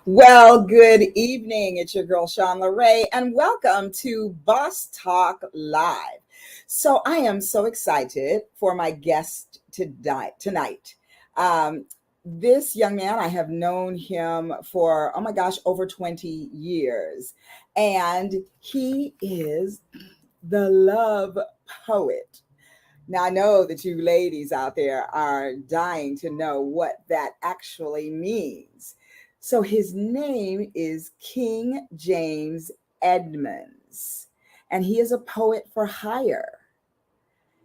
Well, good evening. It's your girl, Shawn LaRe, and welcome to Boss Talk Live. So, I am so excited for my guest tonight. Um, this young man, I have known him for, oh my gosh, over 20 years. And he is the love poet. Now, I know that you ladies out there are dying to know what that actually means. So, his name is King James Edmonds, and he is a poet for hire.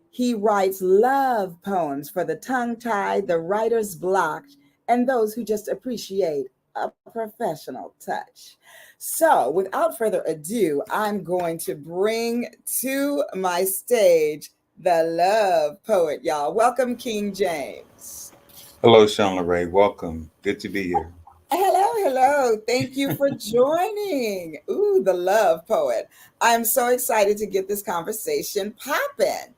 He writes love poems for the tongue tied, the writer's blocked, and those who just appreciate a professional touch. So, without further ado, I'm going to bring to my stage the love poet, y'all. Welcome, King James. Hello, Shawn LaRe. Welcome. Good to be here. Hello, hello. Thank you for joining. Ooh, the love poet. I'm so excited to get this conversation popping.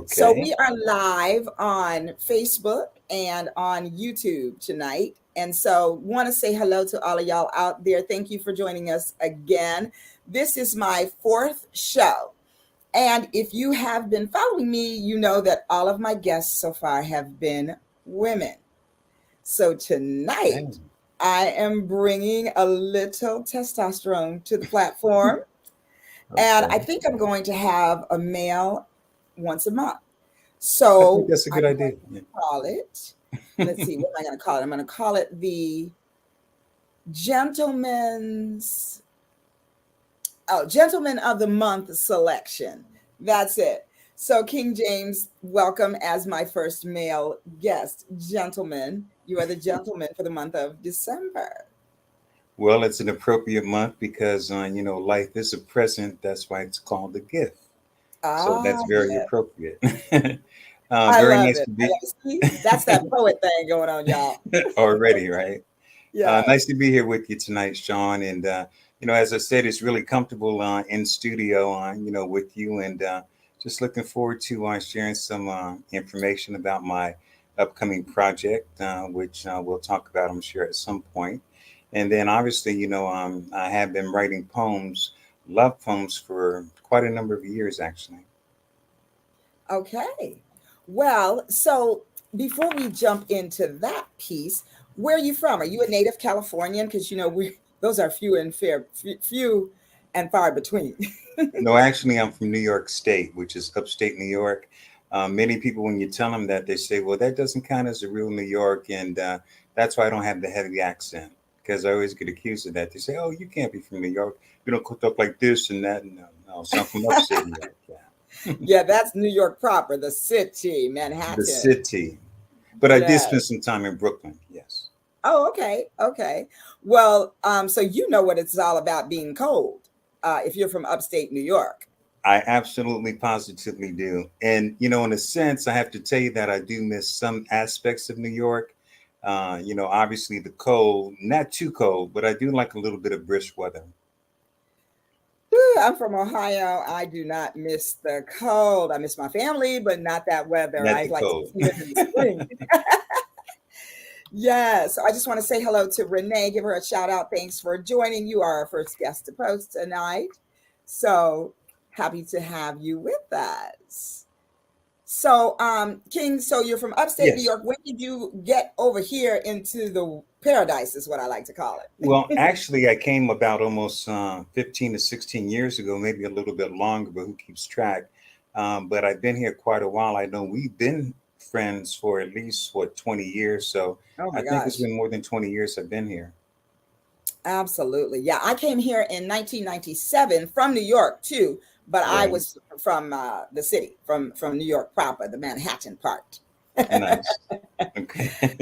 So Okay. we are live on Facebook and on YouTube tonight. And so want to say hello to all of y'all out there. Thank you for joining us again. This is my fourth show. And if you have been following me, you know that all of my guests so far have been women. So Okay. tonight, I am bringing a little testosterone to the platform. And I Okay. think I'm going to have a male once a month. I think So that's a I'm good going idea. to Yeah. call it, let's see, what am I going to call it? I'm going to call it the Gentleman's, Gentleman of the Month selection. That's it. So, King James, welcome as my first male guest. Gentlemen, you are the gentleman for the month of December. Well, it's an appropriate month because, life is a present. That's why it's called a gift. So Ah, that's very yeah. appropriate. I Very love nice it. to I be love it. See, that's that poet thing going on, y'all. already, right? Nice Yes. to be here with you tonight, Shawn. And, as I said, it's really comfortable in studio, with you. And just looking forward to sharing some information about my upcoming project, which we'll talk about, I'm sure, at some point. And then obviously, I have been writing poems, love poems, for quite a number of years, actually. Okay. Well, so before we jump into that piece, where are you from? Are you a native Californian? Because we those are few and far between. No, actually, I'm from New York State, which is upstate New York. Many people, when you tell them that, they say, well, that doesn't count as a real New York. And that's why I don't have the heavy accent, because I always get accused of that. They say, oh, you can't be from New York. You don't talk like this and that. No, no. So I'm from upstate New York. Yeah. Yeah, that's New York proper, the city, The Manhattan. city. But I did spend Yes. some time in Brooklyn. Yes. Oh, okay. Okay. Well, so you know what it's all about being cold, if you're from upstate New York. I absolutely positively do. And, in a sense, I have to tell you that I do miss some aspects of New York. Obviously the cold, not too cold, but I do like a little bit of brisk weather. Whew, I'm from Ohio. I do not miss the cold. I miss my family, but not that weather. Not I the like to cold. see it in the spring. Yes. So I just want to say hello to Renee. Give her a shout out. Thanks for joining. You are our first guest to post tonight. So happy to have you with us. So, King, so you're from upstate New Yes. York. When did you get over here into the paradise, is what I like to call Well, it? actually, I came about almost 15 to 16 years ago, maybe a little bit longer, but who keeps track? But I've been here quite a while. I know we've been friends for at least, 20 years. So Oh I my think it's gosh. been more than 20 years I've been here. Absolutely. Yeah, I came here in 1997 from New York too, but I Right. was from the city, from New York proper, the Manhattan part. Nice. Okay.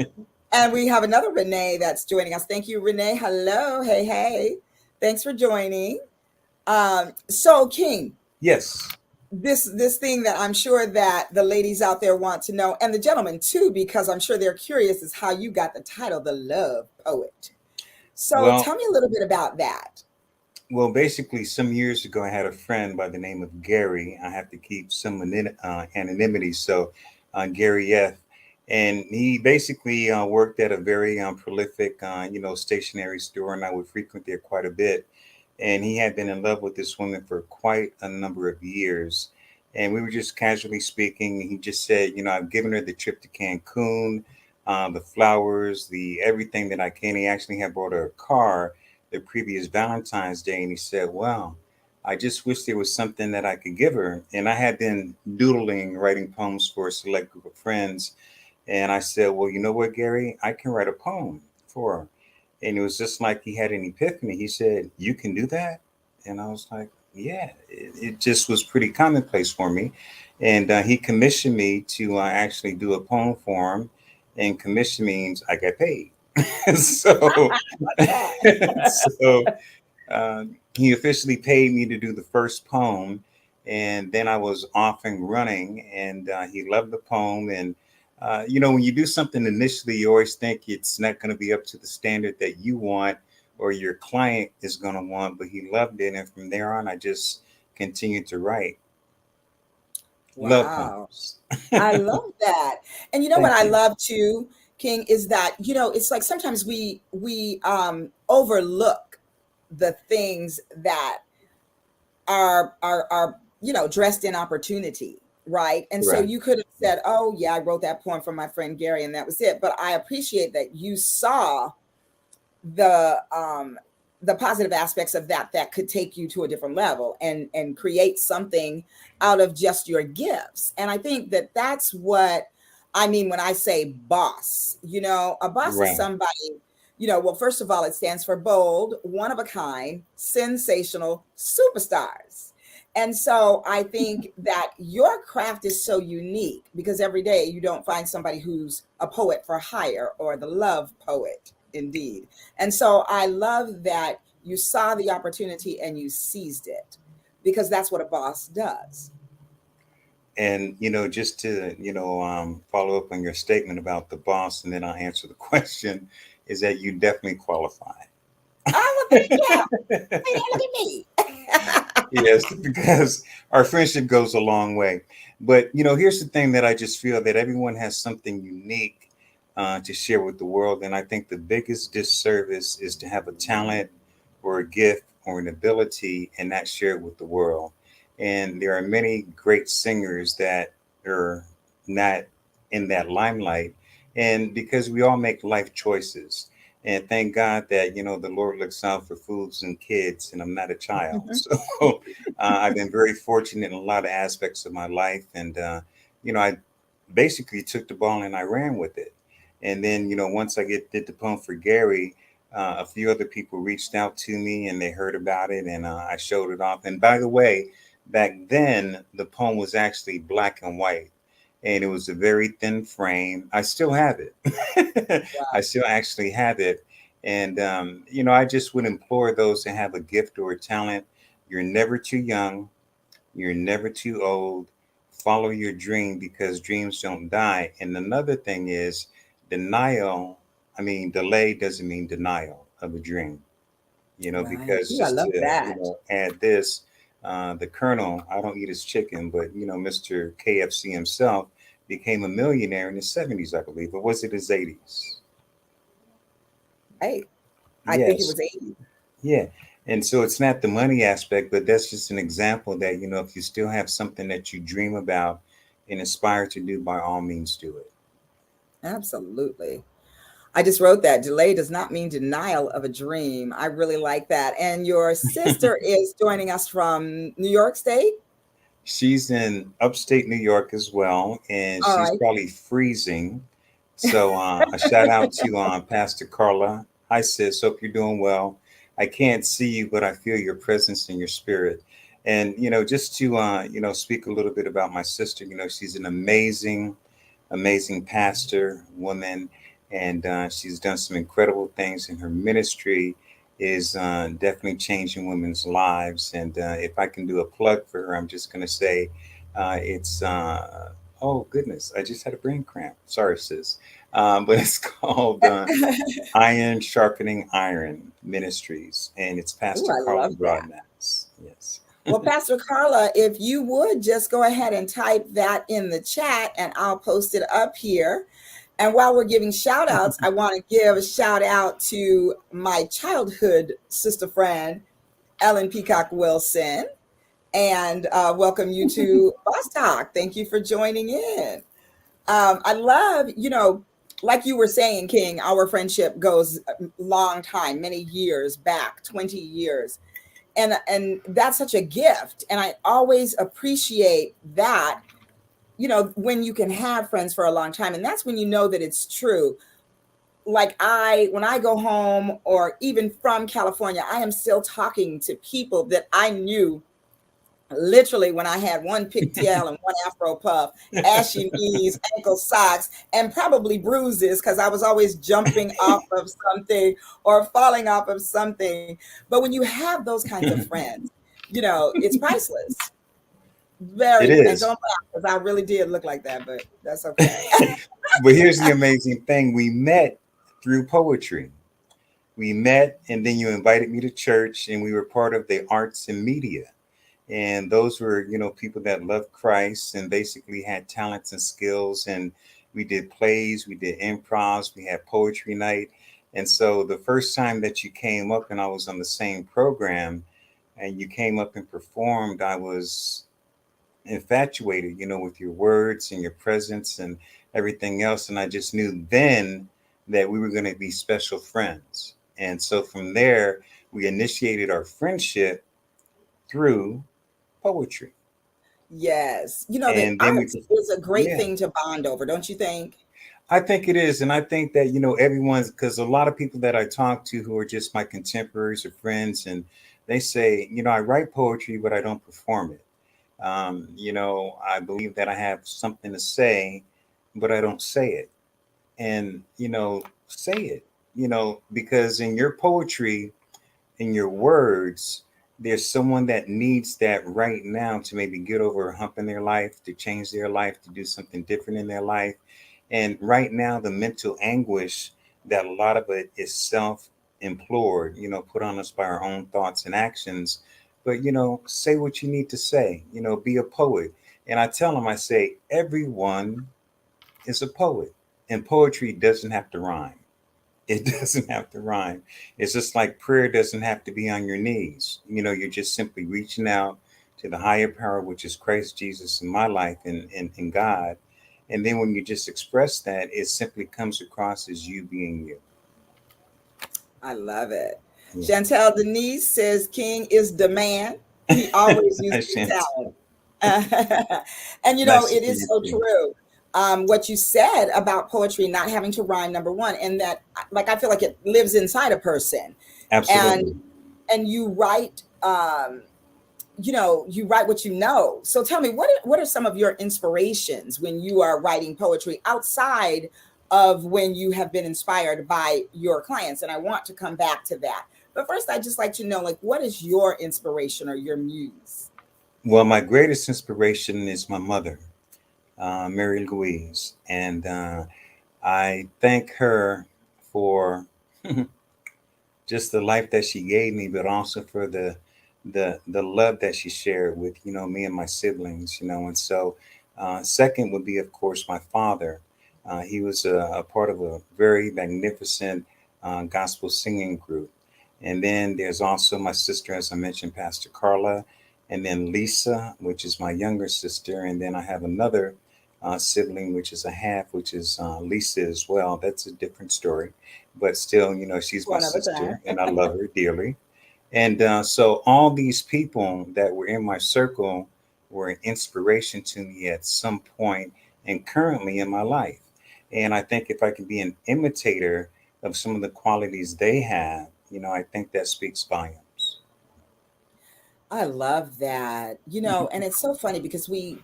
And we have another Renee that's joining us. Thank you, Renee. Hello. Hey, hey. Thanks for joining. So King, Yes. this thing that I'm sure that the ladies out there want to know, and the gentlemen too, because I'm sure they're curious, is how you got the title, the Love Poet. So Well, tell me a little bit about that. basically, some years ago, I had a friend by the name of Gary. I have to keep some anonymity. So, Gary F. And he basically worked at a very prolific, stationery store, and I would frequent there quite a bit. And he had been in love with this woman for quite a number of years. And we were just casually speaking. He just said, I've given her the trip to Cancun, the flowers, the everything that I can. He actually had bought her a car the previous Valentine's Day. And he said, wow, I just wish there was something that I could give her. And I had been doodling, writing poems for a select group of friends. And I said, well, you know what, Gary, I can write a poem for her. And it was just like he had an epiphany. He said, you can do that? And I was like, yeah, it just was pretty commonplace for me. And he commissioned me to actually do a poem for him. And commission means I got paid. so, so he officially paid me to do the first poem. And then I was off and running. And he loved the poem. And when you do something initially, you always think it's not going to be up to the standard that you want or your client is going to want, but he loved it. And from there on, I just continued to write. Love Wow. poems. I love that. And you know what Thank I you. love too, King, is that, it's like sometimes we overlook the things that are dressed in opportunity, right? And so Correct. you could have said, oh yeah, I wrote that poem for my friend Gary and that was it. But I appreciate that you saw the positive aspects of that could take you to a different level and create something out of just your gifts. And I think that that's what I mean when I say boss. A boss is Right. somebody, well, first of all, it stands for bold, one of a kind, sensational, superstars. And so I think that your craft is so unique because every day you don't find somebody who's a poet for hire or the love poet, indeed. And so I love that you saw the opportunity and you seized it because that's what a boss does. And, just to, follow up on your statement about the boss, and then I'll answer the question, is that you definitely qualify. Oh, well, thank you. Hey, look at me. Yes, because our friendship goes a long way. But here's the thing that I just feel that everyone has something unique to share with the world, and I think the biggest disservice is to have a talent or a gift or an ability and not share it with the world. And there are many great singers that are not in that limelight, and because we all make life choices. And thank God that, the Lord looks out for fools and kids, and I'm not a child. So I've been very fortunate in a lot of aspects of my life. And, I basically took the ball and I ran with it. And then, once did the poem for Gary, a few other people reached out to me and they heard about it and I showed it off. And by the way, back then, the poem was actually black and white and it was a very thin frame. I still have it. I Wow. still actually have it. And, I just would implore those that have a gift or a talent. You're never too young. You're never too old. Follow your dream because dreams don't die. And another thing is denial. I mean, delay doesn't mean denial of a dream, Right. because Ooh, I just love to, that. add this, the Colonel, I don't eat his chicken, but, Mr. KFC himself became a millionaire in the 70s, I believe. Or was it his 80s? Hey, I think it Yes. was 80. Yeah. And so it's not the money aspect, but that's just an example that, if you still have something that you dream about and aspire to do, by all means, do it. Absolutely. I just wrote that. Delay does not mean denial of a dream. I really like that. And your sister is joining us from New York State. She's in upstate New York as well, and All she's right. probably freezing. So a shout out to Pastor Carla. Hi, sis. Hope you're doing well. I can't see you, but I feel your presence and your spirit. And just to speak a little bit about my sister. She's an amazing, amazing pastor woman, and she's done some incredible things in her ministry. Is definitely changing women's lives. And if I can do a plug for her, I'm just going to say it's oh goodness, I just had a brain cramp. Sorry, sis. But it's called Iron Sharpening Iron Ministries, and it's Ooh, Pastor I Carla love that. Broadnax. Yes. Well, Pastor Carla, if you would just go ahead and type that in the chat and I'll post it up here. And while we're giving shout outs, I want to give a shout out to my childhood sister friend, Ellen Peacock Wilson, and welcome you to Boss Talk. Thank you for joining in. I love, like you were saying, King, our friendship goes a long time, many years back, 20 years. And that's such a gift. And I always appreciate that, when you can have friends for a long time. And that's when you know that it's true. Like when I go home or even from California, I am still talking to people that I knew literally when I had one pigtail and one afro puff, ashy knees, ankle socks, and probably bruises because I was always jumping off of something or falling off of something. But when you have those kinds of friends, it's priceless. It And is. don't laugh because I really did look like that, but that's okay. But here's the amazing thing. We met through poetry. We met, and then you invited me to church, and we were part of the arts and media. And those were, people that loved Christ and basically had talents and skills. And we did plays, we did improvs, we had poetry night. And so the first time that you came up and I was on the same program and you came up and performed, I was infatuated, with your words and your presence and everything else. And I just knew then that we were going to be special friends. And so from there, we initiated our friendship through poetry. Yes. That And then we, arts is a great yeah, thing to bond over, don't you think? I think it is. And I think that, everyone's, because a lot of people that I talk to who are just my contemporaries or friends, and they say, I write poetry, but I don't perform it. I believe that I have something to say, but I don't say it. And, say it, because in your poetry, in your words, there's someone that needs that right now to maybe get over a hump in their life, to change their life, to do something different in their life. And right now, the mental anguish that a lot of it is self implored, put on us by our own thoughts and actions. But, say what you need to say, be a poet. And I tell them, I say, everyone is a poet, and poetry doesn't have to rhyme. It doesn't have to rhyme. It's just like prayer doesn't have to be on your knees. You're just simply reaching out to the higher power, which is Christ Jesus in my life and God. And then when you just express that, it simply comes across as you being you. I love it. Yeah. Chantel Denise says King is the man. He always I uses shan't. talent. And Nice to it see is you so too. true. What you said about poetry not having to rhyme, number one, and that like I feel like it lives inside a person. And Absolutely. and you write you write what you know. So tell me, what are some of your inspirations when you are writing poetry outside of when you have been inspired by your clients? And I want to come back to that. But first, I'd just like to know, like, what is your inspiration or your muse? Well, my greatest inspiration is my mother, Mary Louise. And I thank her for just the life that she gave me, but also for the love that she shared with me and my siblings. And so second would be of course my father. He was a part of a very magnificent gospel singing group, and then there's also my sister, as I mentioned, Pastor Carla, and then Lisa, which is my younger sister, and then I have another sibling, which is a half, which is Lisa as well. That's a different story, but still, she's my One of a sister, time. and I love her dearly. And so all these people that were in my circle were an inspiration to me at some point and currently in my life. And I think if I can be an imitator of some of the qualities they have, I think that speaks volumes. I love that. And it's so funny because when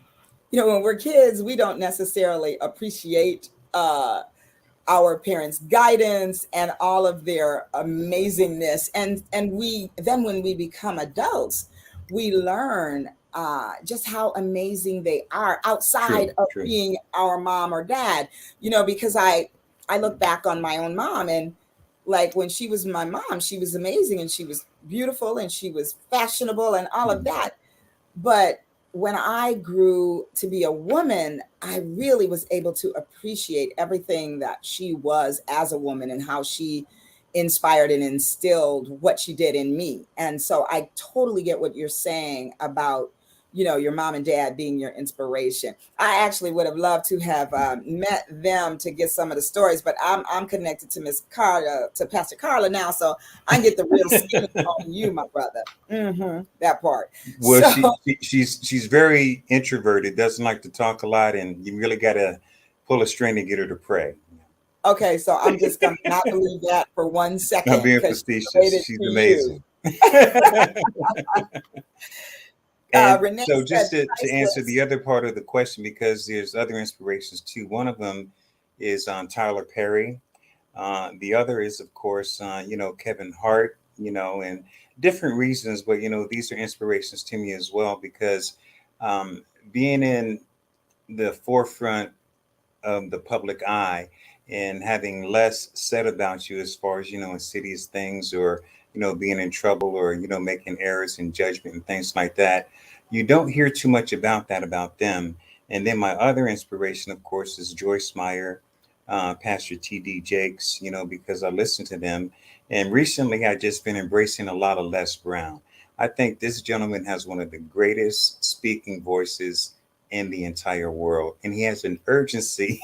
we're kids, we don't necessarily appreciate our parents' guidance and all of their amazingness. And we then when we become adults, we learn just how amazing they are outside True, of true. being our mom or dad. Because I look back on my own mom, and like when she was my mom, she was amazing and she was beautiful and she was fashionable and all of Mhm. that. But when I grew to be a woman, I really was able to appreciate everything that she was as a woman and how she inspired and instilled what she did in me. And so I totally get what you're saying about, your mom and dad being your inspiration. I actually would have loved to have met them to get some of the stories, but I'm connected to Miss Carla, to Pastor Carla now, so I get the real skinny on you, my brother. That part. Well, So she's very introverted, doesn't like to talk a lot, and you really got to pull a string to get her to pray. okay, so I'm just gonna not believe that for one Not second being because she facetious, related she's to you. amazing. And Renee so, said just to answer priceless. the other part of the question, because there's other inspirations too. One of them is Tyler Perry. The other is, of course, Kevin Hart. And different reasons, but these are inspirations to me as well because um, being in the forefront of the public eye and having less said about you as far as insidious things or being in trouble or making errors in judgment and things like that, you don't hear too much about that about them. And then my other inspiration, of course, is Joyce Meyer, Pastor TD Jakes, because I listen to them. And recently I just been embracing a lot of Les Brown. I think this gentleman has one of the greatest speaking voices in the entire world. And he has an urgency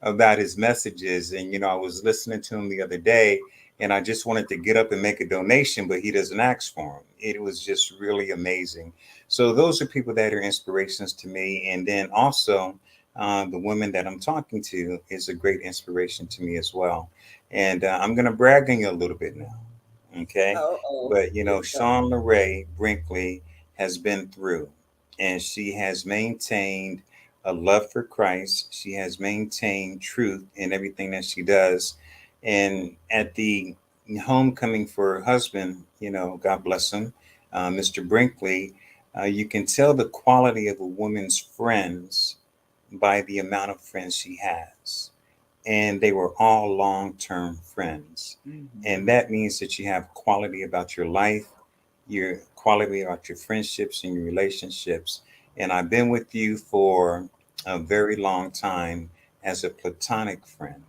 about his messages. And, I was listening to him the other day and I just wanted to get up and make a donation, but he doesn't ask for them. It was just really amazing. So those are people that are inspirations to me. And then also the woman that I'm talking to is a great inspiration to me as well. And I'm going to brag on you a little bit now. Okay. Oh, But, here we go. Shawn LaRe Brinkley has been through and she has maintained a love for Christ. She has maintained truth in everything that she does. And at the homecoming for her husband, God bless him, Mr. Brinkley, you can tell the quality of a woman's friends by the amount of friends she has. And they were all long term friends. And Mhm. that means that you have quality about your life, your quality about your friendships and your relationships. And I've been with you for a very long time as a platonic friend.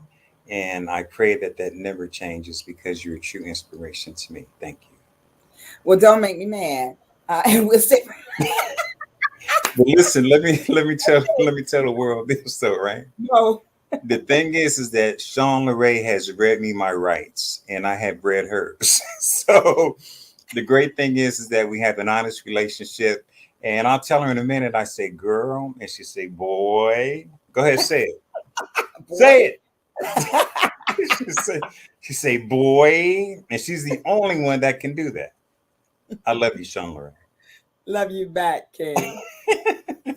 And I pray that that never changes because you're a true inspiration to me. Thank you. Well, don't make me mad. And we'll say, But listen, let me tell the world this though, right? no. The thing is that Shawn LaRe has read me my rights and I have read hers. So the great thing is that we have an honest relationship. And I'll tell her in a minute, I say, girl, and she say, boy. Go ahead, say it. Say Boy. it. she say, she say, boy. And she's the only one that can do that. I love you, Shawn LaRe. Love you back, King.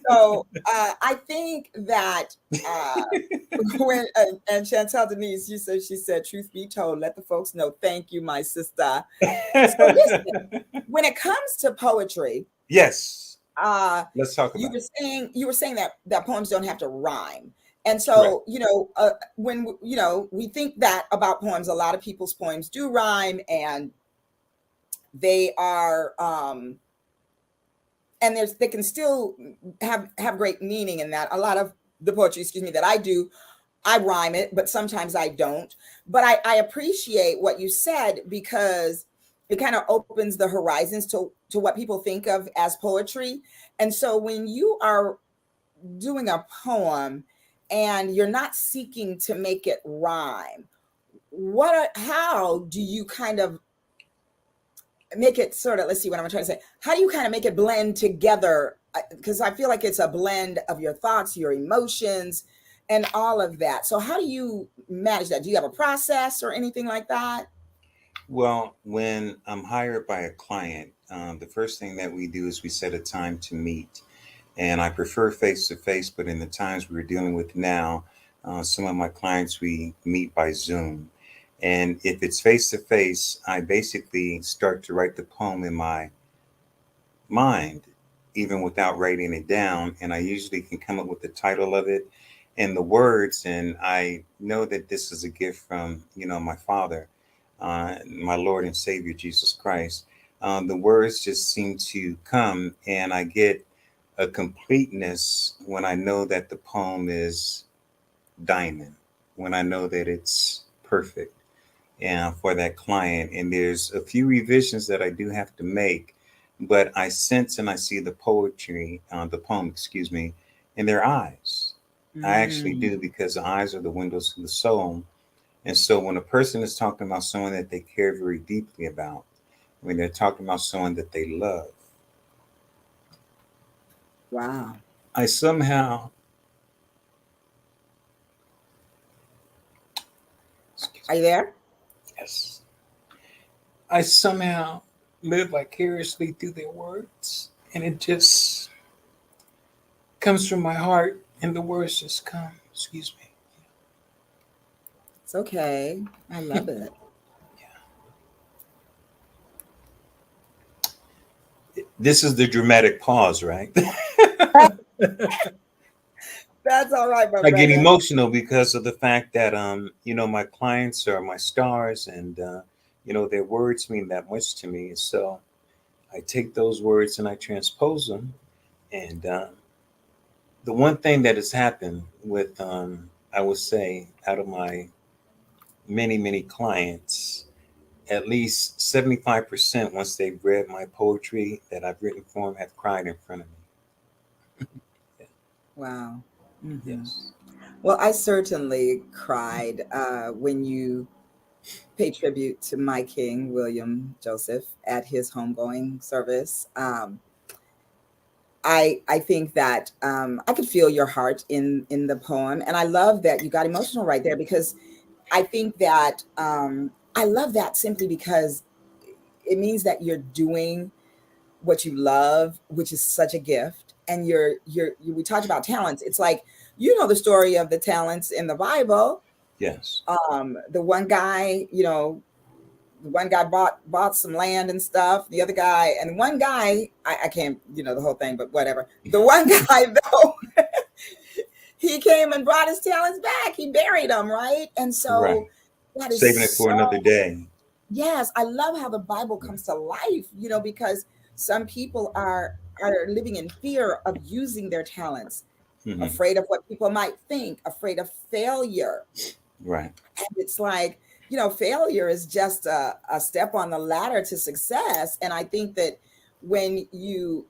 So I think that when and Chantel Denise, she said, "Truth be told, let the folks know." Thank you, my sister. So listen, when it comes to poetry, Yes. uh, Let's talk you about were it. saying that poems don't have to rhyme, and Correct. so when we think that about poems, a lot of people's poems do rhyme, and they are and they can still have great meaning in that. A lot of the poetry, excuse me, that I do, I rhyme it, but sometimes I don't. But I appreciate what you said because it kind of opens the horizons to what people think of as poetry. And so when you are doing a poem and you're not seeking to make it rhyme, how do you kind of make it sort of, let's see what I'm trying to say. How do you kind of make it blend together? Because I feel like it's a blend of your thoughts, your emotions, and all of that. So how do you manage that? Do you have a process or anything like that? Well, when I'm hired by a client, the first thing that we do is we set a time to meet. And I prefer face to face, but in the times we're dealing with now, some of my clients we meet by Zoom. And if it's face to face, I basically start to write the poem in my mind, even without writing it down. And I usually can come up with the title of it and the words. And I know that this is a gift from, my Father, my Lord and Savior, Jesus Christ. The words just seem to come and I get a completeness when I know that the poem is diamond, when I know that it's perfect and for that client. And there's a few revisions that I do have to make, but I sense and I see the poetry, the poem, excuse me, in their eyes. I actually Mm, do, because the eyes are the windows to the soul. And so when a person is talking about someone that they care very deeply about, when they're talking about someone that they love, wow. I somehow, excuse Are me, you there? yes, I somehow live vicariously through their words. And it just comes from my heart, and the words just come. Excuse me. It's okay. I love it. This is the dramatic pause, right? That's all right, my I get brother. emotional because of the fact that my clients are my stars, and their words mean that much to me. So I take those words and I transpose them. And the one thing that has happened with, I would say, out of my many, many clients, at least 75%, once they've read my poetry that I've written for them, have cried in front of me. Wow. Hmm. Yes. Well, I certainly cried when you pay tribute to my king, William Joseph, at his homegoing service. I think that I could feel your heart in the poem, and I love that you got emotional right there, because I think that I love that simply because it means that you're doing what you love, which is such a gift. And we talked about talents. It's like, the story of the talents in the Bible. Yes. The one guy, the one guy bought some land and stuff. The other guy, and one guy, I can't, the whole thing, but whatever. The one guy though, he came and brought his talents back. He buried them, right? And Right. so that is Saving it for so, another day. yes, I love how the Bible Right. comes to life, because some people are living in fear of using their talents, Hmm. afraid of what people might think, afraid of failure. Right. And it's like, failure is just a step on the ladder to success. And I think that when you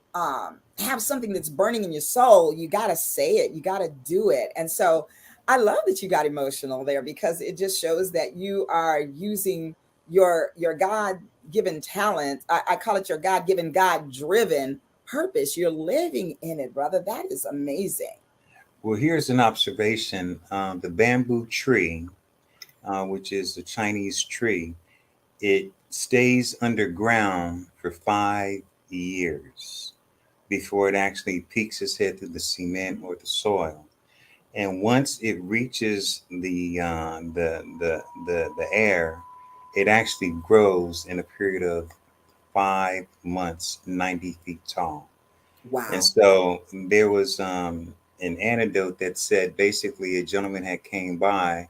have something that's burning in your soul, you got to say it, you got to do it. And so I love that you got emotional there, because it just shows that you are using your God given talent. I call it your God given, God driven purpose. You're living in it, brother. That is amazing. Well, here's an observation. The bamboo tree, which is a Chinese tree, it stays underground for 5 years before it actually peeks its head through the cement or the soil. And once it reaches the air, it actually grows in a period of 5 months, 90 feet tall. And Wow. so there was an anecdote that said basically a gentleman had came by,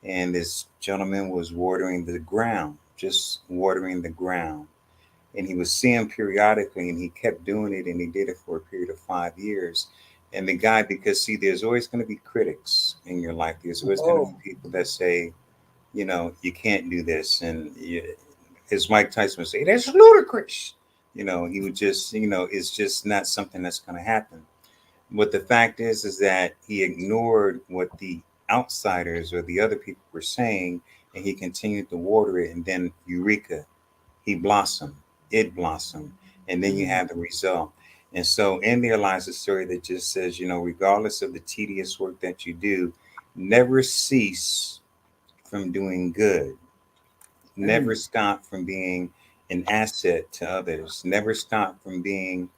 and this gentleman was watering the ground, just watering the ground. And he was seeing periodically, and he kept doing it, and he did it for a period of 5 years. And the guy, because see, there's always going to be critics in your life. There's always going to be Oh, people that say, you can't do this. And as Mike Tyson would say, that's ludicrous. He would just, it's just not something that's going to happen. But the fact is that he ignored what the outsiders or the other people were saying, and he continued to water it. And then Eureka, he blossomed, it blossomed, and then you mm, have the result. And so in there lies a story that just says, regardless of the tedious work that you do, never cease from doing good. Never mm. stop from being an asset to others. Never stop from being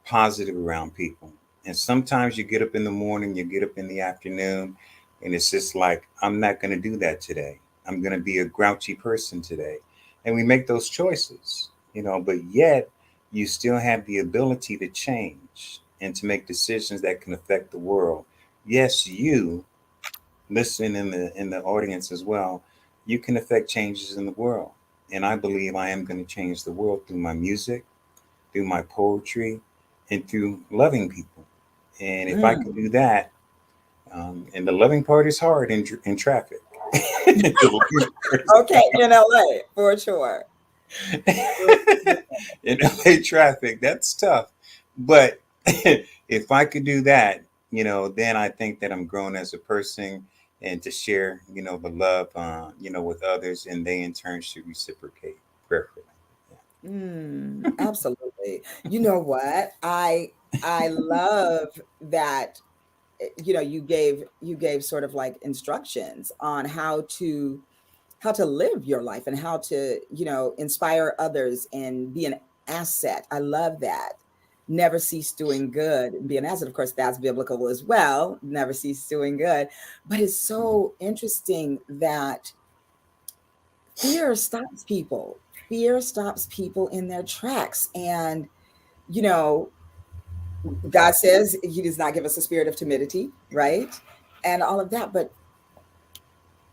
positive around people. And sometimes you get up in the morning, you get up in the afternoon, and it's just like, I'm not going to do that today. I'm going to be a grouchy person today. And we make those choices, but yet you still have the ability to change and to make decisions that can affect the world. Yes, you listening in the audience as well, you can affect changes in the world. And I believe I am going to change the world through my music, through my poetry, and through loving people. And if I could Mm. do that, and the loving part is hard in traffic. The loving part is Okay, in LA for sure. For sure. in LA traffic, that's tough. But if I could do that, then I think that I'm grown as a person and to share, the love, with others, and they in turn should reciprocate prayerfully. Absolutely. You know what? I love that you gave sort of like instructions on how to live your life and how to, inspire others and be an asset. I love that. Never cease doing good and be an asset. Of course, that's biblical as well. Never cease doing good. But it's so interesting that fear stops people. Fear stops people in their tracks. And, you know, God says he does not give us a spirit of timidity, right? And all of that. But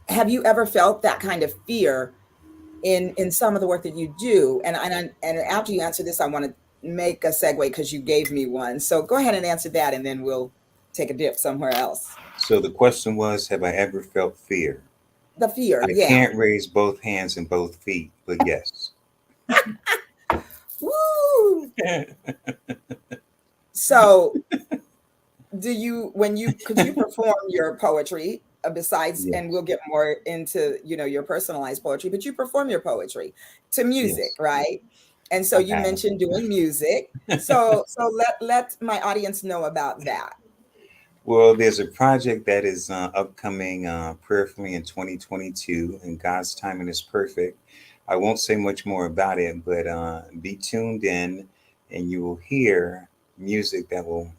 have you ever felt that kind of fear in some of the work that you do? And after you answer this, I want to make a segue because you gave me one. So go ahead and answer that, and then we'll take a dip somewhere else. So the question was, have I ever felt fear? The fear, I yeah. can't raise both hands and both feet, but yes. Woo! So could you perform your poetry besides, and we'll Yes. get more into, your personalized poetry, but you perform your poetry to music, Yes. right? And so I you have. mentioned doing music. So let my audience know about that. Well, there's a project that is upcoming prayerfully in 2022, and God's timing is perfect. I won't say much more about it, but be tuned in, and you will hear music that will,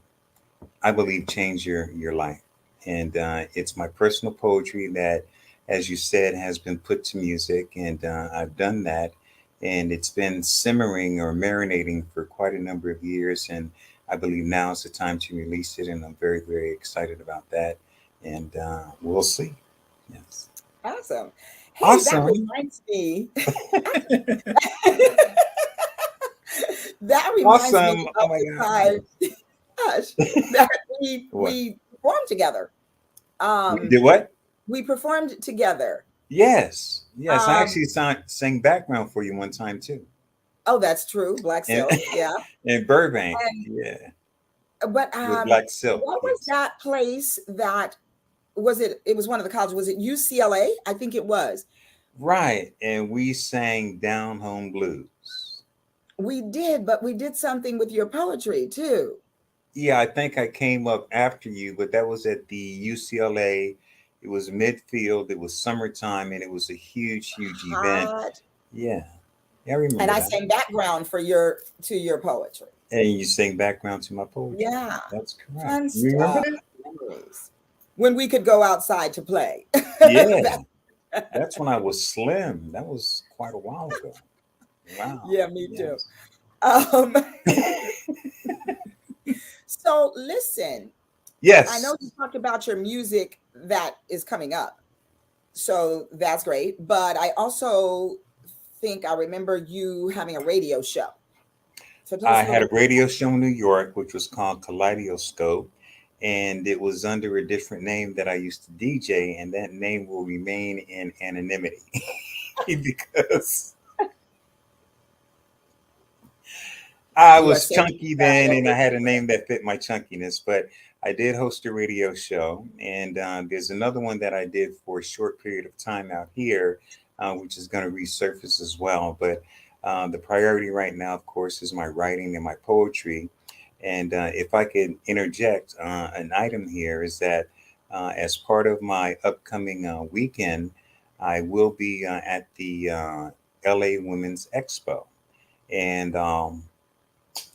I believe, change your life. And it's my personal poetry that, as you said, has been put to music, and I've done that, and it's been simmering or marinating for quite a number of years, and I believe now is the time to release it, and I'm very, very excited about that, and we'll see. Yes, Awesome. Hey, that awesome. reminds me. That reminds me Awesome. Oh of my the God. time, gosh, that we What? we performed together. We Um, did what? we performed together. Yes, yes. I Um, actually sang background for you one time too, oh, that's true. Black in Silk, yeah. in Burbank. And Yeah, but with Black Silk. what was Yes. that place that was it? It was one of the colleges. Was it UCLA? I think it was. Right. And we sang Down Home Blues. We did, but we did something with your poetry too. Yeah, I think I came up after you, but that was at the UCLA. It was midfield, it was summertime, and it was a huge, huge event. Hot. Yeah. Yeah, I And remember I that. sang background for your poetry. And you sang background to my poetry. Yeah, That's correct. fun You remember stuff. that? Memories. When we could go outside to play. Yeah. That- That's when I was slim. That was quite a while ago. Wow. yeah, me too. Yes. Um, so listen, I know Yes. you talked about your music that is coming up. So that's great. But I also think I remember you having a radio show. So tell us I a had little a radio show in New York, which was called Kaleidoscope, and it was under a different name that I used to DJ, and that name will remain in anonymity because I you are was safe chunky that then, and I had a everywhere. name that fit my chunkiness. But I did host a radio show, and there's another one that I did for a short period of time out here, which is going to resurface as well. But the priority right now, of course, is my writing and my poetry. And if I could interject an item here, is that as part of my upcoming weekend, I will be at the LA Women's Expo. And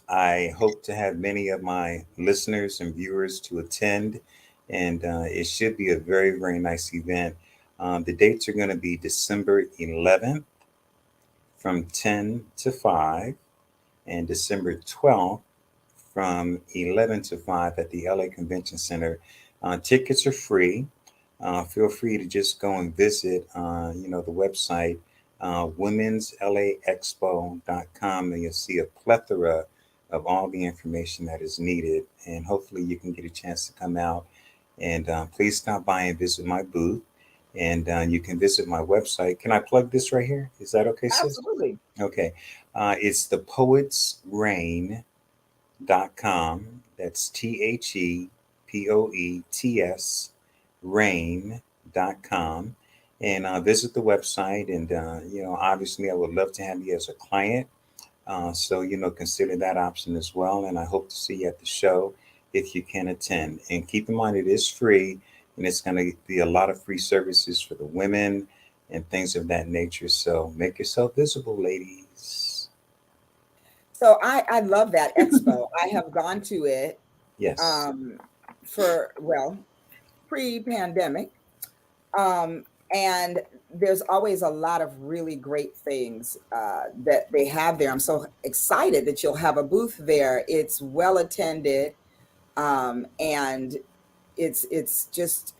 I hope to have many of my listeners and viewers to attend, and it should be a very, very nice event. The dates are going to be December 11th from 10 to 5, and December 12th from 11 to 5 at the LA Convention Center. Tickets are free. Feel free to just go and visit, the website, womenslaexpo.com, and you'll see a plethora of all the information that is needed. And hopefully you can get a chance to come out and please stop by and visit my booth. And you can visit my website. Can I plug this right here? Is that okay, sis? Absolutely. Okay. It's thepoetsreign.com. That's ThePoets rain.com. And visit the website. And, obviously, I would love to have you as a client. So, consider that option as well. And I hope to see you at the show if you can attend. And keep in mind, it is free, and it's going to be a lot of free services for the women and things of that nature. So make yourself visible, ladies. So I love that expo. I have gone to it Yes, um, for, well, pre-pandemic. Um, and there's always a lot of really great things that they have there. I'm so excited that you'll have a booth there. It's well attended, and it's just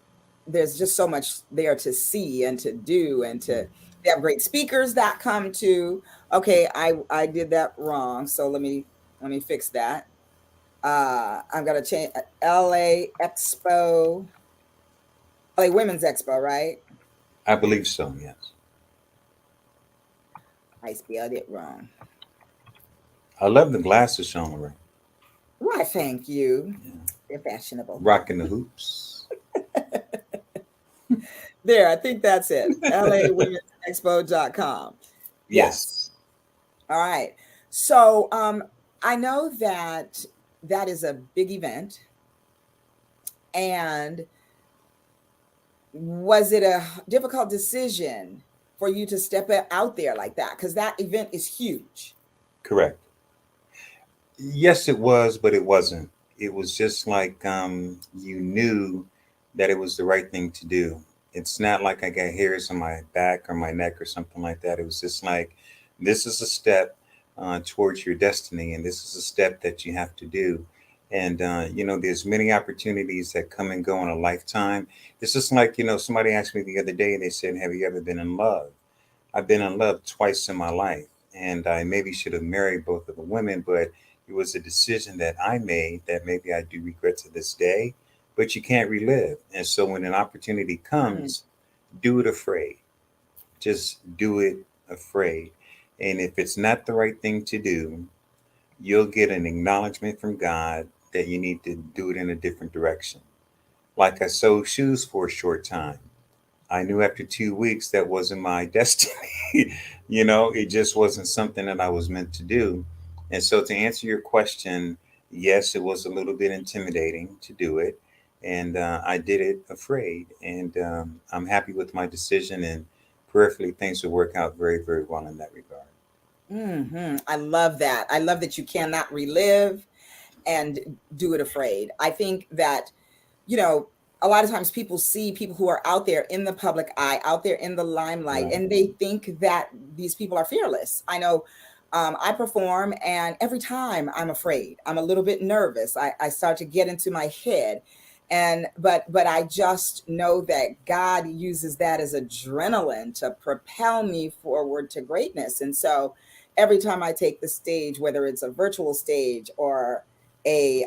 there's just so much there to see and to do and to they have great speakers that come to. Okay, I did that wrong, so let me fix that. I'm gonna change LA Expo, LA Women's Expo, right? I believe so. Yes. I spelled it wrong. I love the glasses, Shawn LaRe. Why, thank you. Yeah. They're fashionable. Rocking the hoops. There, I think that's it. LAWomen'sExpo.com. Yes. Yes. All right. So I know that that is a big event. And was it a difficult decision for you to step out there like that? Because that event is huge. Correct. Yes, it was, but it wasn't. It was just like you knew that it was the right thing to do. It's not like I got hairs on my back or my neck or something like that. It was just like, this is a step towards your destiny, and this is a step that you have to do. And there's many opportunities that come and go in a lifetime. It's just like, somebody asked me the other day. They said, "Have you ever been in love?" I've been in love twice in my life, and I maybe should have married both of the women, but it was a decision that I made that maybe I do regret to this day, but you can't relive. And so when an opportunity Mm. comes, do it afraid. Just do it afraid. And if it's not the right thing to do, you'll get an acknowledgement from God that you need to do it in a different direction. Like I sewed shoes for a short time. I knew after 2 weeks that wasn't my destiny. It just wasn't something that I was meant to do. And so, to answer your question, yes, it was a little bit intimidating to do it. And I did it afraid. And I'm happy with my decision. And prayerfully, things will work out very, very well in that regard. I love that. I love that you cannot relive and do it afraid. I think that, you know, a lot of times people see people who are out there in the public eye, out there in the limelight, Right. and they think that these people are fearless. I know I perform, and every time I'm afraid, I'm a little bit nervous. I start to get into my head. But I just know that God uses that as adrenaline to propel me forward to greatness. And so every time I take the stage, whether it's a virtual stage or a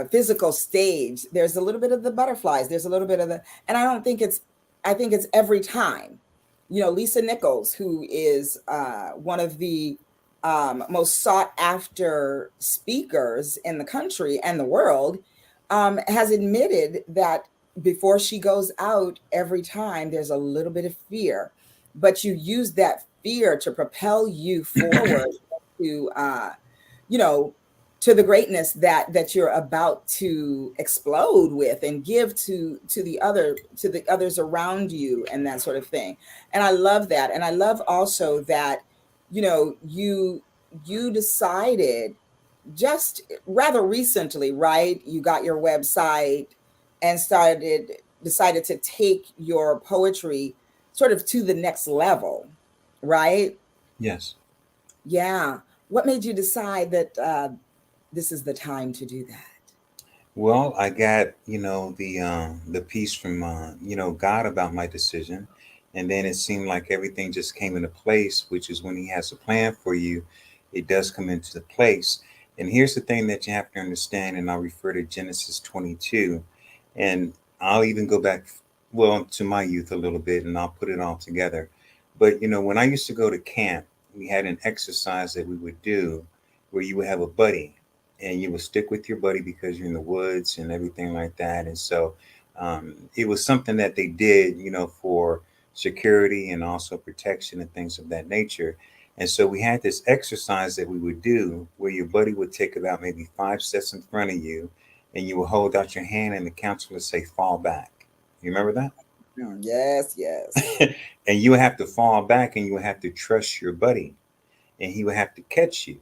physical stage, there's a little bit of the butterflies. There's a little bit of the, and I don't think it's, I think it's every time. You know, Lisa Nichols, who is one of the most sought after speakers in the country and the world, has admitted that before she goes out, every time there's a little bit of fear, but you use that fear to propel you forward to, you know, to the greatness that you're about to explode with and give to the others around you and that sort of thing. And I love that. And I love also that, you know, you decided just rather recently, right? You got your website and decided to take your poetry sort of to the next level, right? Yes. Yeah. What made you decide that this is the time to do that? Well, I got the piece from God about my decision, and then it seemed like everything just came into place, which is when He has a plan for you, it does come into place. And here's the thing that you have to understand, and I'll refer to Genesis 22, and I'll even go back, well, to my youth a little bit, and I'll put it all together. But, when I used to go to camp, we had an exercise that we would do where you would have a buddy, and you would stick with your buddy because you're in the woods and everything like that. And so it was something that they did, for security and also protection and things of that nature. And so we had this exercise that we would do where your buddy would take about maybe 5 steps in front of you, and you would hold out your hand and the counselor would say, fall back. You remember that? Yes, yes. And you would have to fall back and you would have to trust your buddy, and he would have to catch you.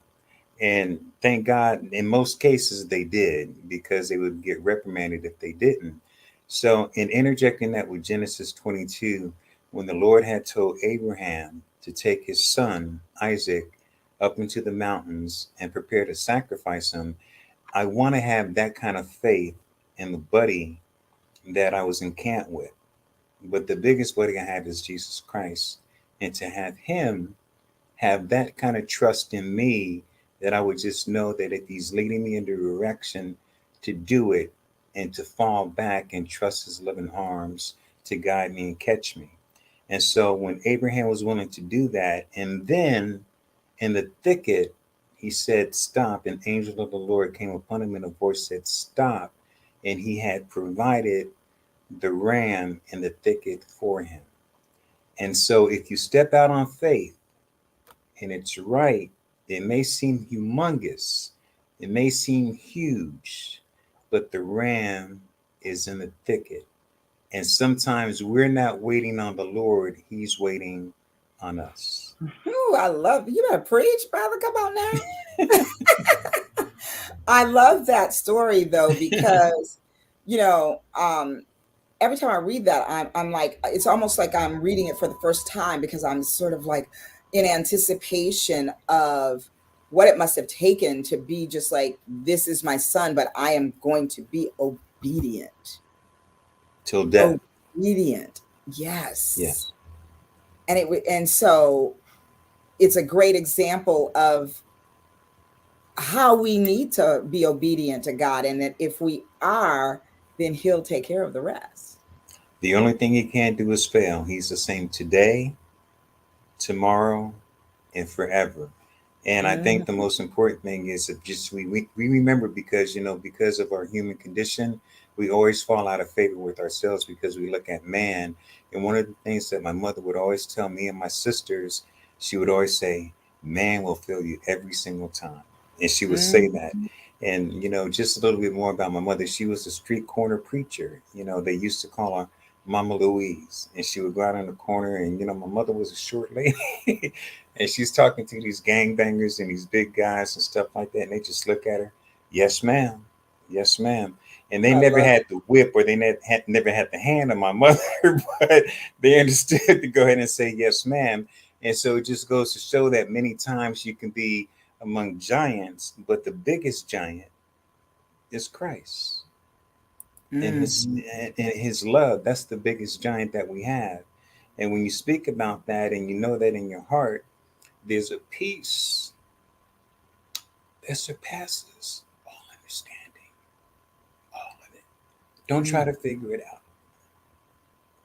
And thank God, in most cases, they did, because they would get reprimanded if they didn't. So, in interjecting that with Genesis 22, when the Lord had told Abraham to take his son, Isaac, up into the mountains and prepare to sacrifice him, I want to have that kind of faith in the buddy that I was in camp with. But the biggest buddy I have is Jesus Christ. And to have him have that kind of trust in me, that I would just know that if he's leading me in the direction to do it, and to fall back and trust his loving arms to guide me and catch me. And so when Abraham was willing to do that, and then in the thicket, he said, stop. An angel of the Lord came upon him, and a voice said, stop. And he had provided the ram in the thicket for him. And so if you step out on faith and it's right, it may seem humongous, it may seem huge, but the ram is in the thicket. And sometimes we're not waiting on the Lord, he's waiting on us. Ooh, I love you. Better preach, brother. Come on now. I love that story though, because every time I read that, I'm like, it's almost like I'm reading it for the first time, because I'm sort of like in anticipation of what it must have taken to be just like, this is my son, but I am going to be obedient. Till death. Obedient. Yes. Yes. And so it's a great example of how we need to be obedient to God, and that if we are, then he'll take care of the rest. The only thing he can't do is fail. He's the same today, tomorrow, and forever. And I think the most important thing is if just we remember, because because of our human condition, we always fall out of favor with ourselves because we look at man. And one of the things that my mother would always tell me and my sisters, she would always say, man will fail you every single time. And she would say that. And just a little bit more about my mother. She was a street corner preacher. They used to call her Mama Louise, and she would go out in the corner, and my mother was a short lady, and she's talking to these gangbangers and these big guys and stuff like that, and they just look at her, yes ma'am, yes ma'am, and they never had the whip, or they never had the hand of my mother, but they understood to go ahead and say yes ma'am. And so it just goes to show that many times you can be among giants, but the biggest giant is Christ. And his love, that's the biggest giant that we have. And when you speak about that and you know that in your heart, there's a peace that surpasses all understanding, all of it. Don't try to figure it out,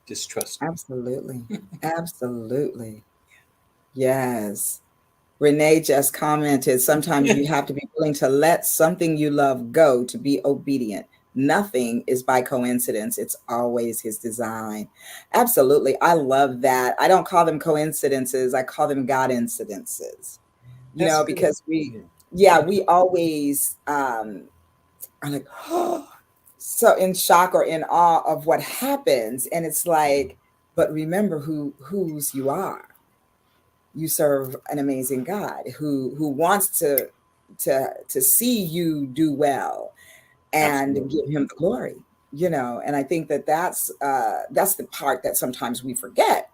just trust me. Absolutely. Absolutely. Yes. Renee just commented, sometimes you have to be willing to let something you love go to be obedient. Nothing is by coincidence. It's always his design. Absolutely. I love that. I don't call them coincidences. I call them God incidences, because we always are like, oh, so in shock or in awe of what happens. And it's like, but remember whose you are. You serve an amazing God who wants to see you do well and give him the glory, and I think that's the part that sometimes we forget.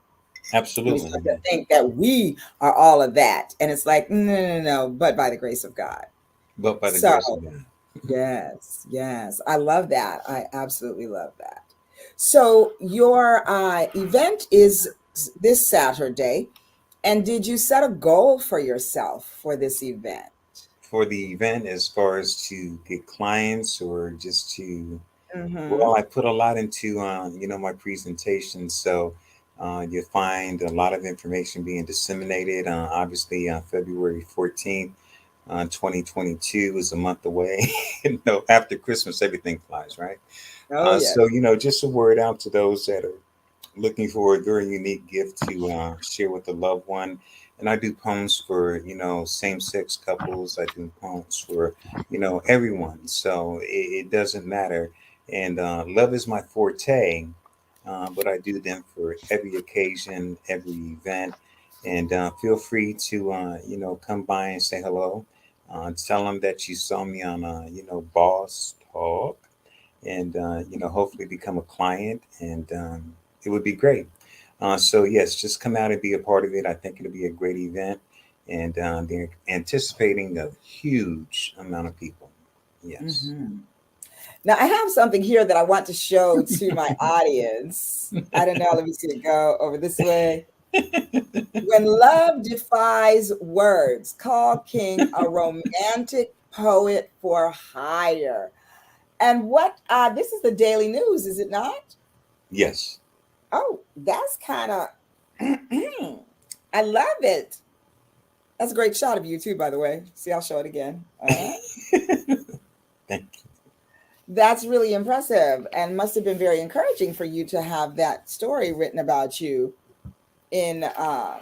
Absolutely. We start to think that we are all of that, and it's like, no, but by the grace of God. But by the grace of God. Yes, I love that. I absolutely love that. So your event is this Saturday, And did you set a goal for yourself for this event? For the event, as far as to get clients or just to, Mm-hmm. well, I put a lot into, my presentation. So you'll find a lot of information being disseminated. Obviously, February 14th, 2022 is a month away. After Christmas, everything flies, right? Oh, So, yes. just a word out to those that are looking for a very unique gift to share with a loved one. And I do poems for, same-sex couples. I do poems for, everyone. So it doesn't matter. And love is my forte, but I do them for every occasion, every event. And feel free to, come by and say hello. Tell them that you saw me on, Boss Talk, and hopefully become a client, and it would be great. So yes, just come out and be a part of it. I think it'll be a great event, and they're anticipating a huge amount of people. Yes. Mm-hmm. Now, I have something here that I want to show to my audience. I don't know. Let me see it go over this way. When love defies words, call King a romantic poet for hire. And what this is the Daily News, is it not? Yes. Oh, that's kind of I love it. That's a great shot of you too, by the way. See, I'll show it again. Thank That's really impressive and must have been very encouraging for you to have that story written about you in um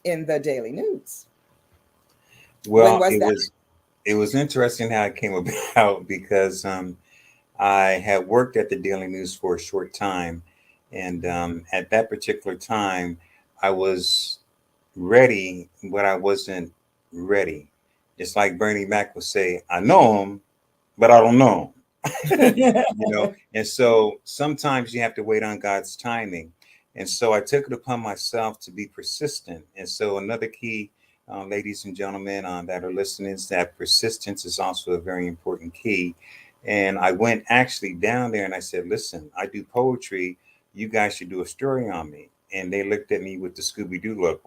in the Daily News. you. When Well, was it that? was it was interesting how it came about because I had worked at the Daily News for a short time, and at that particular time, I was ready, but I wasn't ready. It's like Bernie Mac would say, I know him, but I don't know him. And so sometimes you have to wait on God's timing. And so I took it upon myself to be persistent. And so another key, ladies and gentlemen that are listening, is that persistence is also a very important key. And I went actually down there and I said, listen, I do poetry. You guys should do a story on me. And they looked at me with the Scooby Doo look.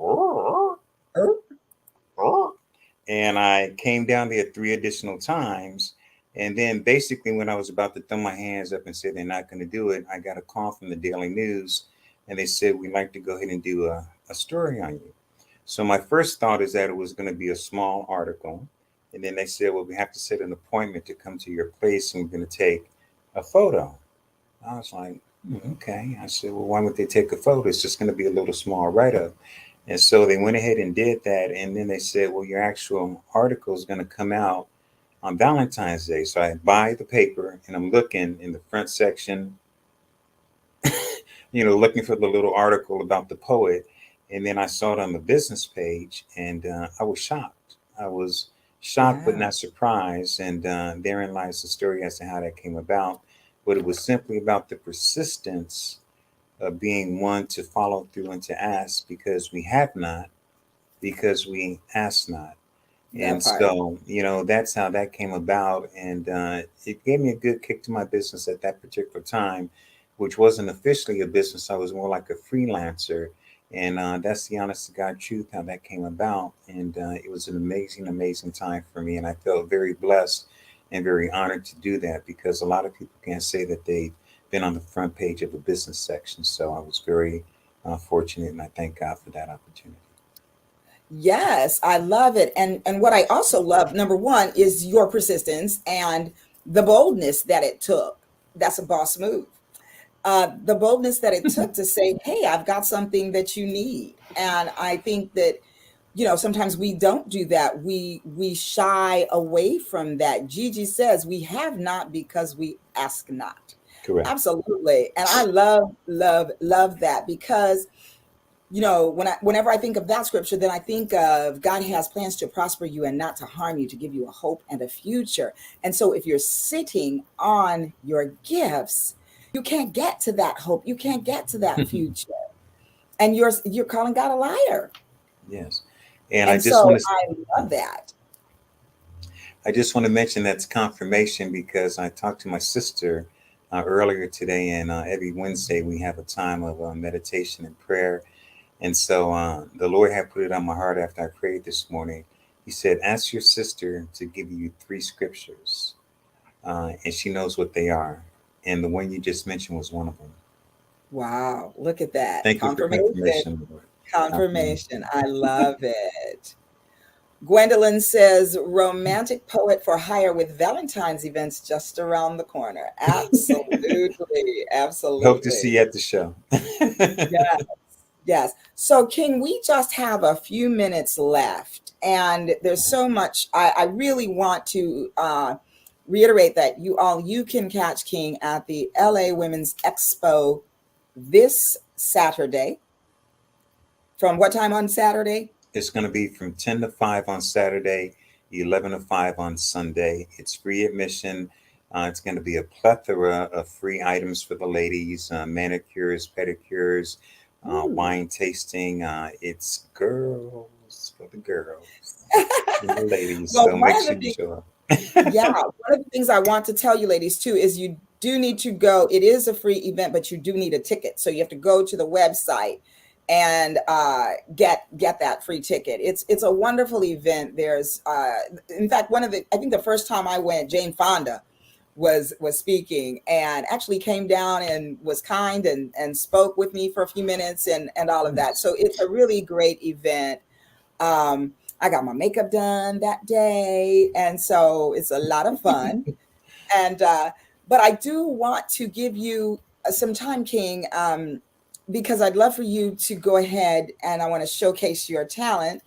And I came down there 3 additional times. And then basically, when I was about to throw my hands up and say they're not going to do it, I got a call from the Daily News, and they said, we'd like to go ahead and do a story on you. So my first thought is that it was going to be a small article. And then they said, well, we have to set an appointment to come to your place, and we're going to take a photo. I was like, okay. I said, well, why would they take a photo? It's just going to be a little small write up. And so they went ahead and did that. And then they said, well, your actual article is going to come out on Valentine's Day. So I buy the paper and I'm looking in the front section, looking for the little article about the poet. And then I saw it on the business page, and I was shocked. I was shocked, but Yeah, not surprised. And therein lies the story as to how that came about. But it was simply about the persistence of being one to follow through and to ask, because we have not, because we ask not. that And part. so, that's how that came about. And it gave me a good kick to my business at that particular time, which wasn't officially a business. I was more like a freelancer. And that's the honest to God truth, how that came about. And it was an amazing, amazing time for me. And I felt very blessed and very honored to do that, because a lot of people can't say that they've been on the front page of a business section. So I was very fortunate, and I thank God for that opportunity. Yes, I love it. And what I also love, number one, is your persistence and the boldness that it took. That's a boss move. The boldness that it took to say, "Hey, I've got something that you need." And I think that sometimes we don't do that. We shy away from that. Gigi says we have not because we ask not. Correct. Absolutely. And I love, love, love that, because whenever I think of that scripture, then I think of God has plans to prosper you and not to harm you, to give you a hope and a future. And so if you're sitting on your gifts, you can't get to that hope. You can't get to that future. And you're calling God a liar. Yes. And And so I love that. I just want to mention that's confirmation, because I talked to my sister earlier today, and every Wednesday we have a time of meditation and prayer. And so the Lord had put it on my heart after I prayed this morning. He said, ask your sister to give you three scriptures, and she knows what they are. And the one you just mentioned was one of them. Wow, look at that. Thank you for Confirmation. confirmation, Lord. Confirmation. Confirmation. I love it. Gwendolyn says, romantic poet for hire with Valentine's events just around the corner. Absolutely. Hope to Absolutely. see you at the show. Yes. Yes. So, King, we just have a few minutes left, and there's so much. I really want to reiterate that you can catch King at the LA Women's Expo this Saturday. From what time on Saturday? It's going to be from 10 to 5 on Saturday, 11 to 5 on Sunday. It's free admission. It's going to be a plethora of free items for the ladies, manicures, pedicures, Ooh. wine tasting. It's girls for the girls, for the ladies. Well, So one make of the sure you things, show up. yeah, one of the things I want to tell you ladies too is you do need to go. It is a free event, but you do need a ticket. So you have to go to the website and get that free ticket. It's a wonderful event. There's in fact I think the first time I went, Jane Fonda was speaking and actually came down and was kind and spoke with me for a few minutes and all of that. Nice. So it's a really great event. I got my makeup done that day, and so it's a lot of fun. And but I do want to give you some time, King, because I'd love for you to go ahead and I want to showcase your talent.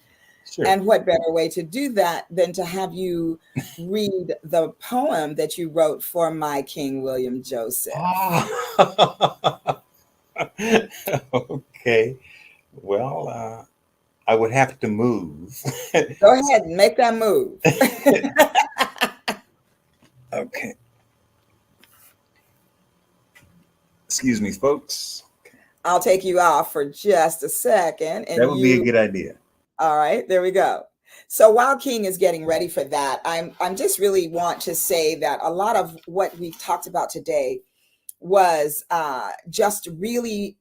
Sure. And what better way to do that than to have you read the poem that you wrote for my King William Joseph? Ah. Okay. Well, I would have to move. Go ahead and make that move. Okay. Excuse me, folks. I'll take you off for just a second That and would be a you good idea. all right, there we go. So while King is getting ready for that, I'm just really want to say that a lot of what we talked about today was just really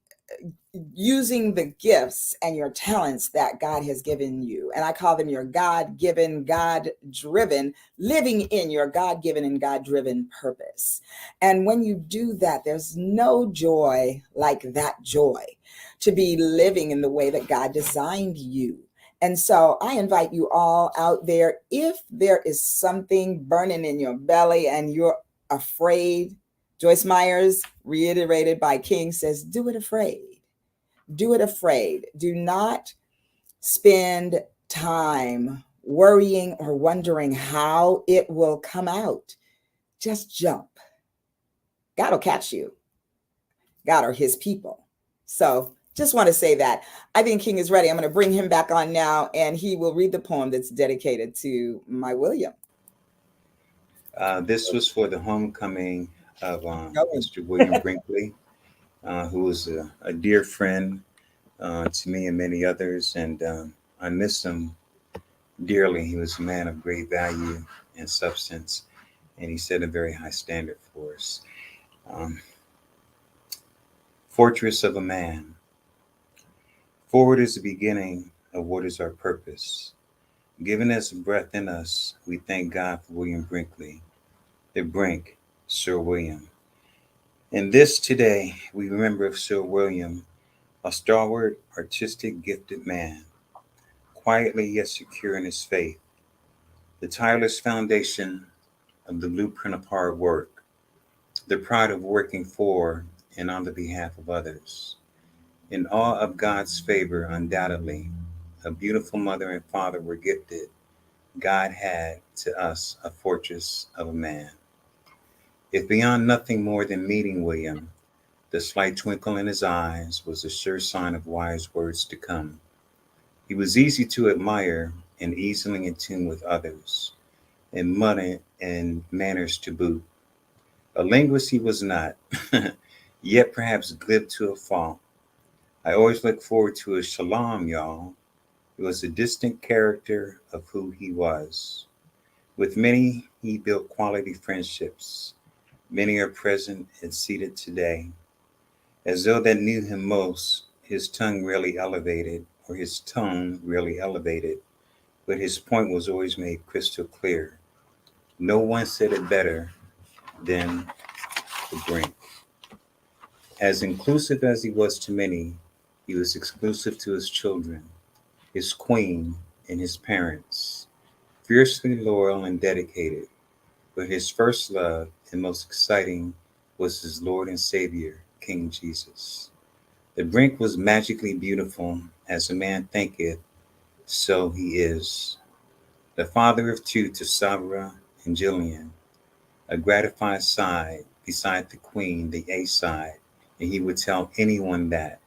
using the gifts and your talents that God has given you. And I call them your God given, God driven, living in your God given and God driven purpose. And when you do that, there's no joy like that joy to be living in the way that God designed you. And so I invite you all out there, if there is something burning in your belly and you're afraid, Joyce Myers, reiterated by King, says, do it afraid. Do it afraid. Do not spend time worrying or wondering how it will come out. Just jump. God will catch you. God are his people. So just want to say that. I think King is ready. I'm going to bring him back on now, and he will read the poem that's dedicated to my William. This was for the homecoming of Going. Mr. William Brinkley, who was a dear friend to me and many others. And I miss him dearly. He was a man of great value and substance, and he set a very high standard for us. Um, Fortress of a man. Forward is the beginning of what is our purpose. Given us breath in us, we thank God for William Brinkley, the Brink, Sir William. In this today, we remember of Sir William, a stalwart, artistic, gifted man, quietly yet secure in his faith, the tireless foundation of the blueprint of hard work, the pride of working for and on the behalf of others. In awe of God's favor, undoubtedly, a beautiful mother and father were gifted. God had to us a fortress of a man. If beyond nothing more than meeting William, the slight twinkle in his eyes was a sure sign of wise words to come. He was easy to admire and easily in tune with others, and money and manners to boot. A linguist he was not, yet perhaps glib to a fault. I always look forward to his shalom, y'all. It was a distinct character of who he was. With many, he built quality friendships. Many are present and seated today, as though that knew him most his tongue really elevated, or his tone really elevated, but his point was always made crystal clear. No one said it better than the brink. As inclusive as he was to many, he was exclusive to his children, his queen, and his parents. Fiercely loyal and dedicated, but his first love and most exciting was his Lord and Savior, King Jesus. The brink was magically beautiful, as a man thinketh, so he is. The father of two to Sabra and Gillian, a gratified sigh beside the queen, the A side, and he would tell anyone that.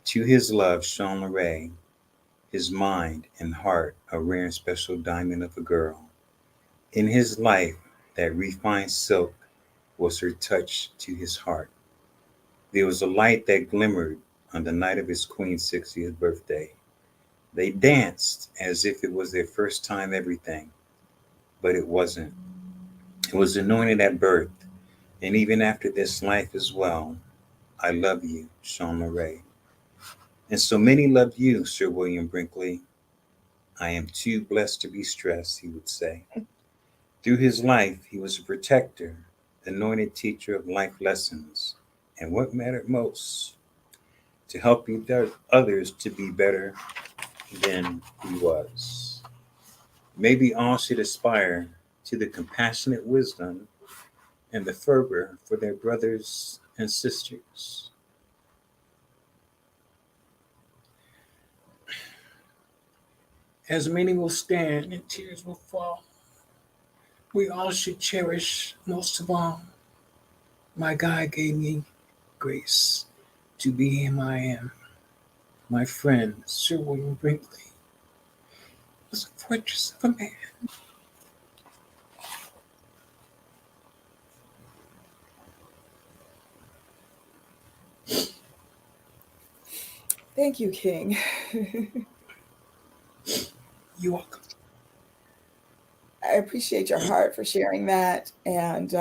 To his love, Shawn LaRe, his mind and heart, a rare and special diamond of a girl. In his life, that refined silk was her touch to his heart. There was a light that glimmered on the night of his queen's 60th birthday. They danced as if it was their first time everything, but it wasn't. It was anointed at birth, and even after this life as well. I love you, Shawn LaRe. And so many love you, Sir William Brinkley. I am too blessed to be stressed, he would say. Through his life, he was a protector, anointed teacher of life lessons, and what mattered most, to help others to be better than he was. Maybe all should aspire to the compassionate wisdom and the fervor for their brothers and sisters. As many will stand and tears will fall, we all should cherish most of all. My God gave me grace to be him I am. My friend, Sir William Brinkley, was a fortress of a man. Thank you, King. You're welcome. I appreciate your heart for sharing that. And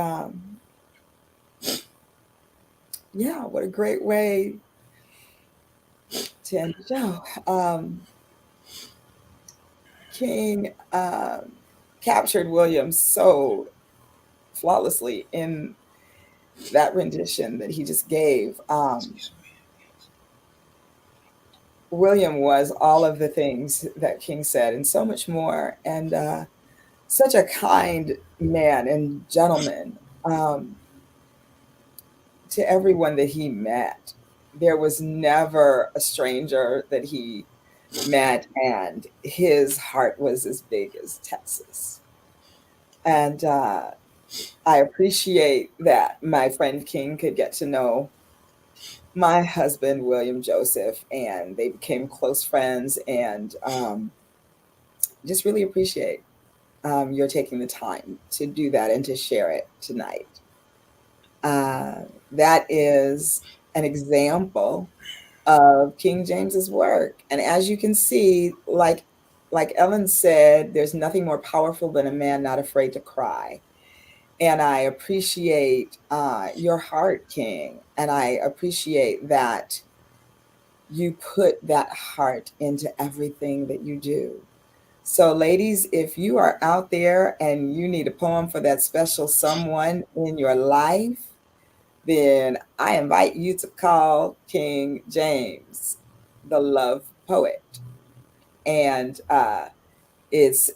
yeah, what a great way to end the show. King captured William so flawlessly in that rendition that he just gave. William was all of the things that King said and so much more. And such a kind man and gentleman to everyone that he met. There was never a stranger that he met, and his heart was as big as Texas. And I appreciate that my friend King could get to know my husband, William Joseph, and they became close friends. And just really appreciate your taking the time to do that and to share it tonight. That is an example of King James's work. And as you can see, like Ellen said, there's nothing more powerful than a man not afraid to cry. And I appreciate your heart, King. And I appreciate that you put that heart into everything that you do. So, ladies, if you are out there and you need a poem for that special someone in your life, then I invite you to call King James, the love poet. And it's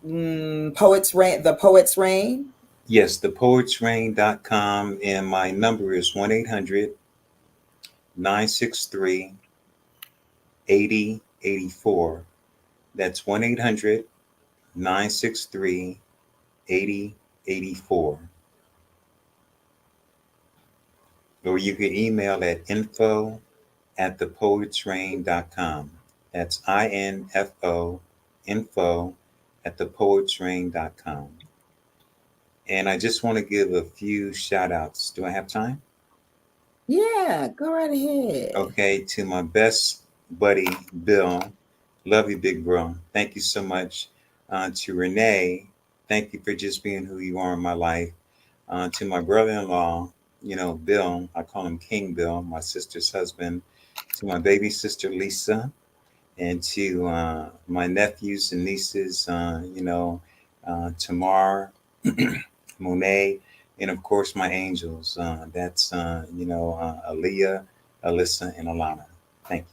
Poet's Rain, the Poet's Rain. Yes, thepoetsrain.com, and my number is 1-800-963-8084. That's 1-800-963-8084. Or you can email at info@thepoetsrain.com. That's INFO, info@thepoetsrain.com. And I just want to give a few shout outs. Do I have time? Yeah, go right ahead. Okay, to my best buddy, Bill. Love you, big bro. Thank you so much. To Renee, thank you for just being who you are in my life. To my brother in law, Bill, I call him King Bill, my sister's husband. to my baby sister Lisa, and to my nephews and nieces, Tamar, Monet, and of course my angels. That's Aaliyah, Alyssa, and Alana. Thank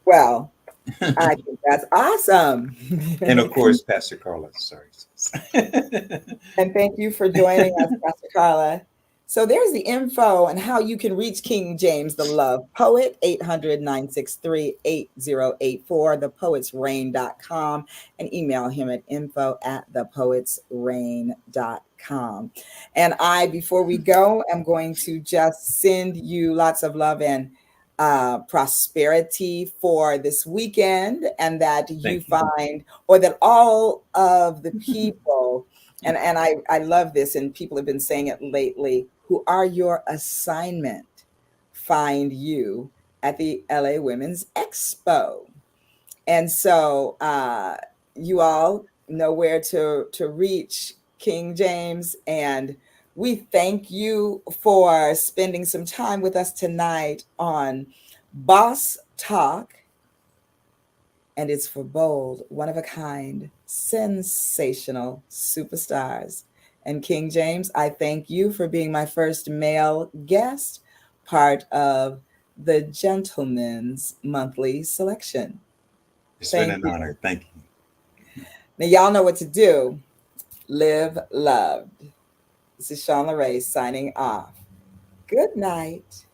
Well, you. I think that's awesome. And of course, Pastor Carla. Sorry. And thank you for joining us, Pastor Carla. So there's the info on how you can reach King James the Love Poet, 800-963-8084, thepoetsreign.com, and email him at info@thepoetsreign.com. And before we go, I'm going to just send you lots of love and prosperity for this weekend, and that you Thank you. find, or that all of the people, and I love this, and people have been saying it lately, who are your assignment, find you at the LA Women's Expo. And so you all know where to reach King James, and we thank you for spending some time with us tonight on Boss Talk, and it's for bold, one of a kind, sensational superstars. And King James, I thank you for being my first male guest, part of the Gentleman's Monthly Selection. It's been Thank an you. honor. Thank you. Now, y'all know what to do. Live loved. This is Shawn LaRe signing off. Good night.